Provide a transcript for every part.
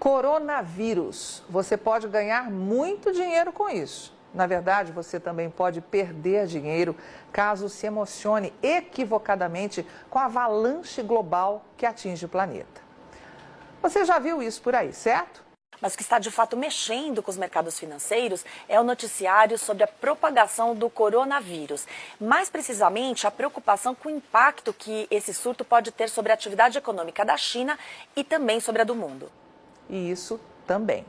Coronavírus. Você pode ganhar muito dinheiro com isso. Na verdade, você também pode perder dinheiro caso se emocione equivocadamente com a avalanche global que atinge o planeta. Você já viu isso por aí, certo? Mas o que está de fato mexendo com os mercados financeiros é o noticiário sobre a propagação do coronavírus. Mais precisamente, a preocupação com o impacto que esse surto pode ter sobre a atividade econômica da China e também sobre a do mundo. E isso também.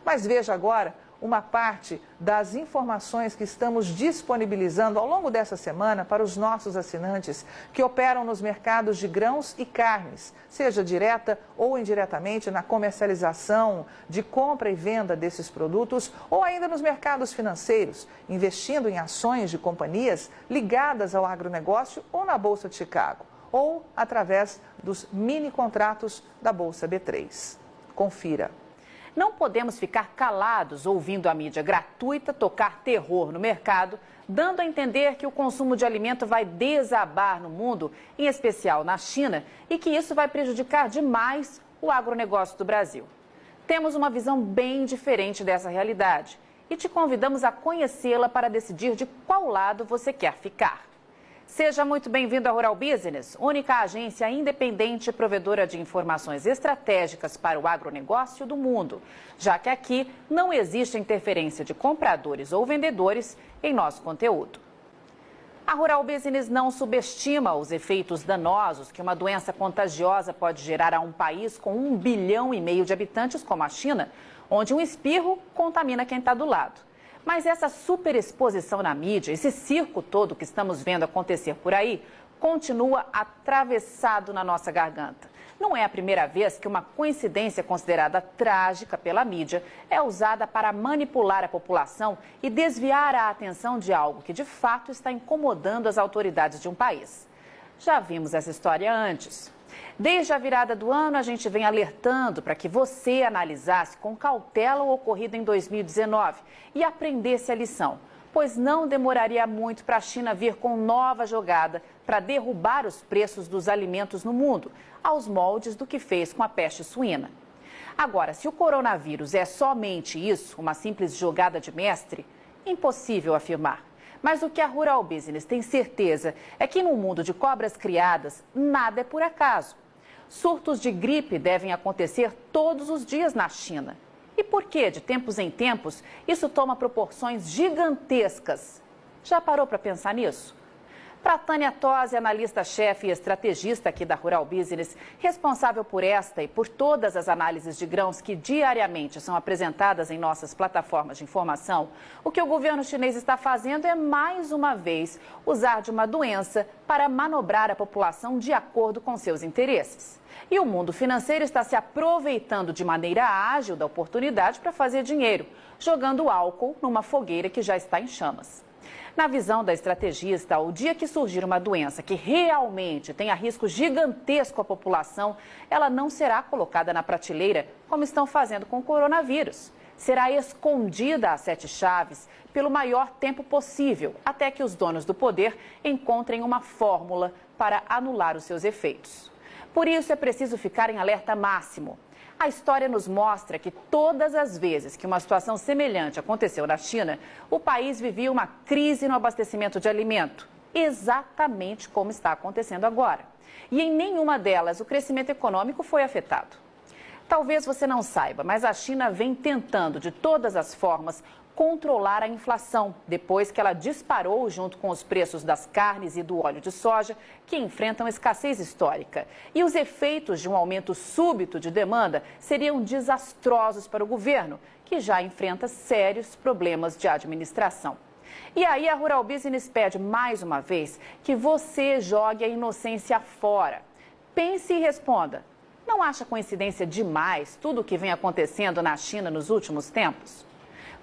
Mas veja agora uma parte das informações que estamos disponibilizando ao longo dessa semana para os nossos assinantes que operam nos mercados de grãos e carnes, seja direta ou indiretamente na comercialização, de compra e venda desses produtos, ou ainda nos mercados financeiros, investindo em ações de companhias ligadas ao agronegócio ou na Bolsa de Chicago, ou através dos mini contratos da Bolsa B3. Confira. Não podemos ficar calados ouvindo a mídia gratuita tocar terror no mercado, dando a entender que o consumo de alimento vai desabar no mundo, em especial na China, e que isso vai prejudicar demais o agronegócio do Brasil. Temos uma visão bem diferente dessa realidade e te convidamos a conhecê-la para decidir de qual lado você quer ficar. Seja muito bem-vindo à Rural Business, única agência independente e provedora de informações estratégicas para o agronegócio do mundo, já que aqui não existe interferência de compradores ou vendedores em nosso conteúdo. A Rural Business não subestima os efeitos danosos que uma doença contagiosa pode gerar a um país com 1,5 bilhão de habitantes como a China, onde um espirro contamina quem está do lado. Mas essa superexposição na mídia, esse circo todo que estamos vendo acontecer por aí, continua atravessado na nossa garganta. Não é a primeira vez que uma coincidência considerada trágica pela mídia é usada para manipular a população e desviar a atenção de algo que de fato está incomodando as autoridades de um país. Já vimos essa história antes. Desde a virada do ano, a gente vem alertando para que você analisasse com cautela o ocorrido em 2019 e aprendesse a lição, pois não demoraria muito para a China vir com nova jogada para derrubar os preços dos alimentos no mundo, aos moldes do que fez com a peste suína. Agora, se o coronavírus é somente isso, uma simples jogada de mestre, impossível afirmar. Mas o que a Rural Business tem certeza é que no mundo de cobras criadas, nada é por acaso. Surtos de gripe devem acontecer todos os dias na China. E por que, de tempos em tempos, isso toma proporções gigantescas? Já parou para pensar nisso? Para Tânia Tosi, analista-chefe e estrategista aqui da Rural Business, responsável por esta e por todas as análises de grãos que diariamente são apresentadas em nossas plataformas de informação, o que o governo chinês está fazendo é, mais uma vez, usar de uma doença para manobrar a população de acordo com seus interesses. E o mundo financeiro está se aproveitando de maneira ágil da oportunidade para fazer dinheiro, jogando álcool numa fogueira que já está em chamas. Na visão da estrategista, o dia que surgir uma doença que realmente tenha risco gigantesco à população, ela não será colocada na prateleira como estão fazendo com o coronavírus. Será escondida a 7 chaves pelo maior tempo possível, até que os donos do poder encontrem uma fórmula para anular os seus efeitos. Por isso é preciso ficar em alerta máximo. A história nos mostra que todas as vezes que uma situação semelhante aconteceu na China, o país vivia uma crise no abastecimento de alimento, exatamente como está acontecendo agora. E em nenhuma delas o crescimento econômico foi afetado. Talvez você não saiba, mas a China vem tentando de todas as formas controlar a inflação, depois que ela disparou junto com os preços das carnes e do óleo de soja, que enfrentam escassez histórica. E os efeitos de um aumento súbito de demanda seriam desastrosos para o governo, que já enfrenta sérios problemas de administração. E aí a Rural Business pede mais uma vez que você jogue a inocência fora. Pense e responda. Não acha coincidência demais tudo o que vem acontecendo na China nos últimos tempos?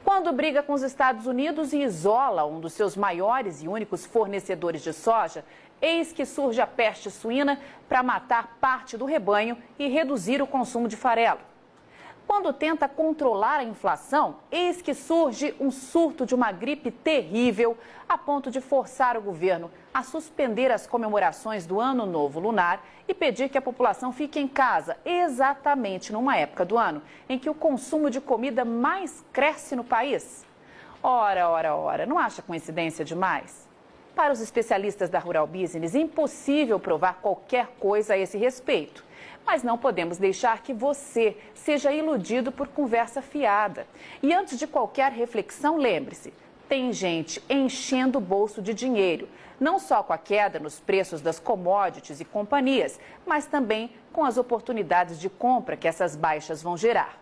Quando briga com os Estados Unidos e isola um dos seus maiores e únicos fornecedores de soja, eis que surge a peste suína para matar parte do rebanho e reduzir o consumo de farelo. Quando tenta controlar a inflação, eis que surge um surto de uma gripe terrível, a ponto de forçar o governo a suspender as comemorações do Ano Novo Lunar e pedir que a população fique em casa, exatamente numa época do ano em que o consumo de comida mais cresce no país. Ora, não acha coincidência demais? Para os especialistas da Rural Business, é impossível provar qualquer coisa a esse respeito. Mas não podemos deixar que você seja iludido por conversa fiada. E antes de qualquer reflexão, lembre-se, tem gente enchendo o bolso de dinheiro, não só com a queda nos preços das commodities e companhias, mas também com as oportunidades de compra que essas baixas vão gerar.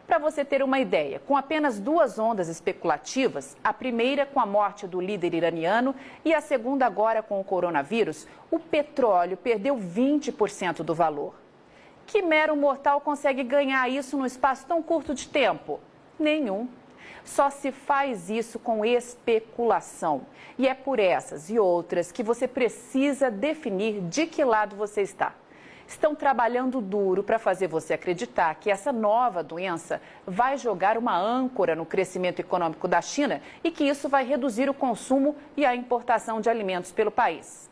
Para você ter uma ideia, com apenas 2 ondas especulativas, a primeira com a morte do líder iraniano e a segunda agora com o coronavírus, o petróleo perdeu 20% do valor. Que mero mortal consegue ganhar isso num espaço tão curto de tempo? Nenhum. Só se faz isso com especulação. E é por essas e outras que você precisa definir de que lado você está. Estão trabalhando duro para fazer você acreditar que essa nova doença vai jogar uma âncora no crescimento econômico da China e que isso vai reduzir o consumo e a importação de alimentos pelo país.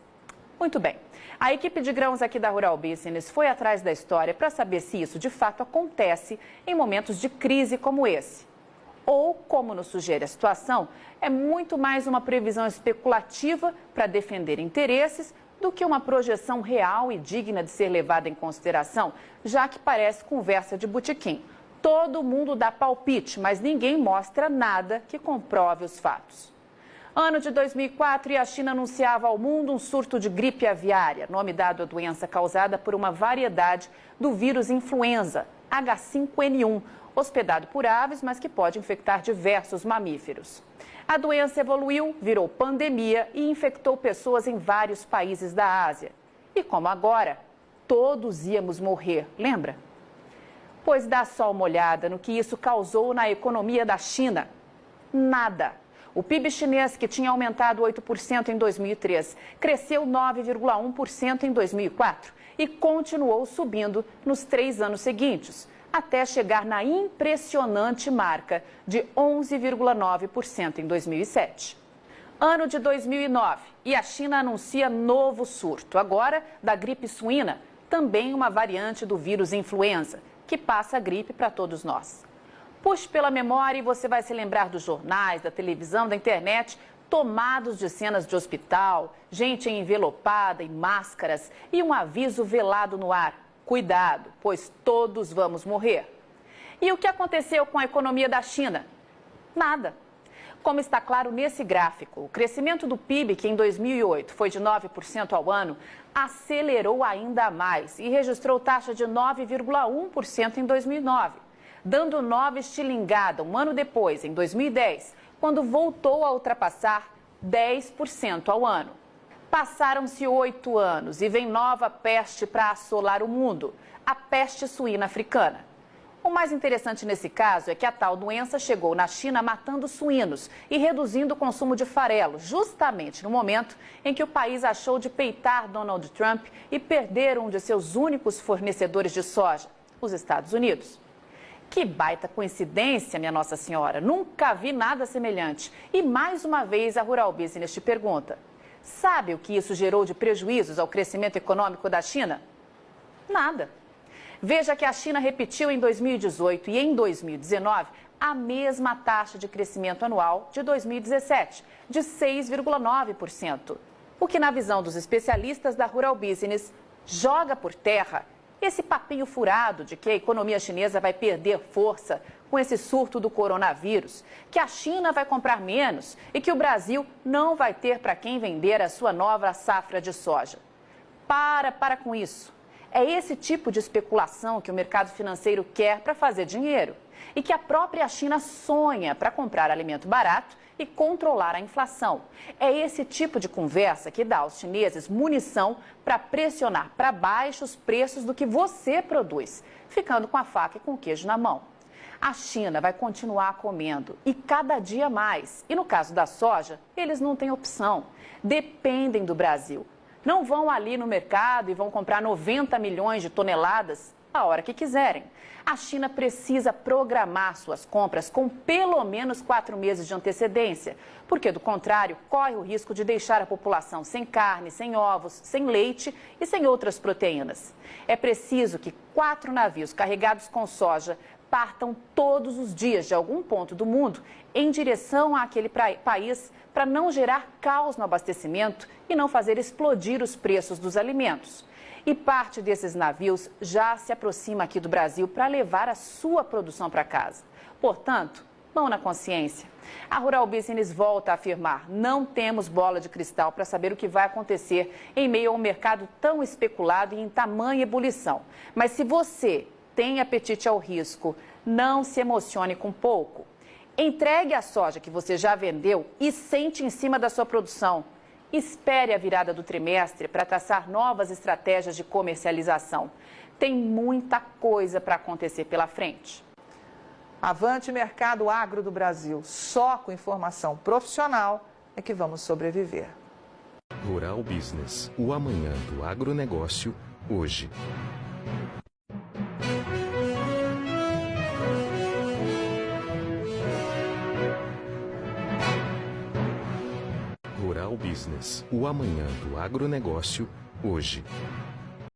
Muito bem. A equipe de grãos aqui da Rural Business foi atrás da história para saber se isso de fato acontece em momentos de crise como esse. Ou, como nos sugere a situação, é muito mais uma previsão especulativa para defender interesses do que uma projeção real e digna de ser levada em consideração, já que parece conversa de botequim. Todo mundo dá palpite, mas ninguém mostra nada que comprove os fatos. Ano de 2004 e a China anunciava ao mundo um surto de gripe aviária, nome dado à doença causada por uma variedade do vírus influenza, H5N1, hospedado por aves, mas que pode infectar diversos mamíferos. A doença evoluiu, virou pandemia e infectou pessoas em vários países da Ásia. E como agora, todos íamos morrer, lembra? Pois dá só uma olhada no que isso causou na economia da China. Nada. O PIB chinês, que tinha aumentado 8% em 2003, cresceu 9,1% em 2004 e continuou subindo nos 3 anos seguintes, até chegar na impressionante marca de 11,9% em 2007. Ano de 2009 e a China anuncia novo surto, agora da gripe suína, também uma variante do vírus influenza, que passa a gripe para todos nós. Puxe pela memória e você vai se lembrar dos jornais, da televisão, da internet, tomados de cenas de hospital, gente envelopada em máscaras e um aviso velado no ar. Cuidado, pois todos vamos morrer. E o que aconteceu com a economia da China? Nada. Como está claro nesse gráfico, o crescimento do PIB, que em 2008 foi de 9% ao ano, acelerou ainda mais e registrou taxa de 9,1% em 2009. Dando nova estilingada um ano depois, em 2010, quando voltou a ultrapassar 10% ao ano. Passaram-se 8 anos e vem nova peste para assolar o mundo, a peste suína africana. O mais interessante nesse caso é que a tal doença chegou na China matando suínos e reduzindo o consumo de farelo, justamente no momento em que o país achou de peitar Donald Trump e perder um de seus únicos fornecedores de soja, os Estados Unidos. Que baita coincidência, minha Nossa Senhora. Nunca vi nada semelhante. E mais uma vez a Rural Business te pergunta: sabe o que isso gerou de prejuízos ao crescimento econômico da China? Nada. Veja que a China repetiu em 2018 e em 2019 a mesma taxa de crescimento anual de 2017, de 6,9%. O que, na visão dos especialistas da Rural Business, joga por terra esse papinho furado de que a economia chinesa vai perder força com esse surto do coronavírus, que a China vai comprar menos e que o Brasil não vai ter para quem vender a sua nova safra de soja. Para com isso. É esse tipo de especulação que o mercado financeiro quer para fazer dinheiro e que a própria China sonha para comprar alimento barato e controlar a inflação. É esse tipo de conversa que dá aos chineses munição para pressionar para baixo os preços do que você produz, ficando com a faca e com o queijo na mão. A China vai continuar comendo e cada dia mais. E no caso da soja, eles não têm opção. Dependem do Brasil. Não vão ali no mercado e vão comprar 90 milhões de toneladas? a hora que quiserem. A China precisa programar suas compras com pelo menos 4 meses de antecedência, porque, do contrário, corre o risco de deixar a população sem carne, sem ovos, sem leite e sem outras proteínas. É preciso que 4 navios carregados com soja partam todos os dias de algum ponto do mundo em direção àquele país para não gerar caos no abastecimento e não fazer explodir os preços dos alimentos. E parte desses navios já se aproxima aqui do Brasil para levar a sua produção para casa. Portanto, mão na consciência. A Rural Business volta a afirmar: não temos bola de cristal para saber o que vai acontecer em meio a um mercado tão especulado e em tamanha ebulição. Mas se você tem apetite ao risco, não se emocione com pouco. Entregue a soja que você já vendeu e sente em cima da sua produção. Espere a virada do trimestre para traçar novas estratégias de comercialização. Tem muita coisa para acontecer pela frente. Avante mercado agro do Brasil. Só com informação profissional é que vamos sobreviver. Rural Business, o amanhã do agronegócio, hoje. Rural Business, o amanhã do agronegócio, hoje.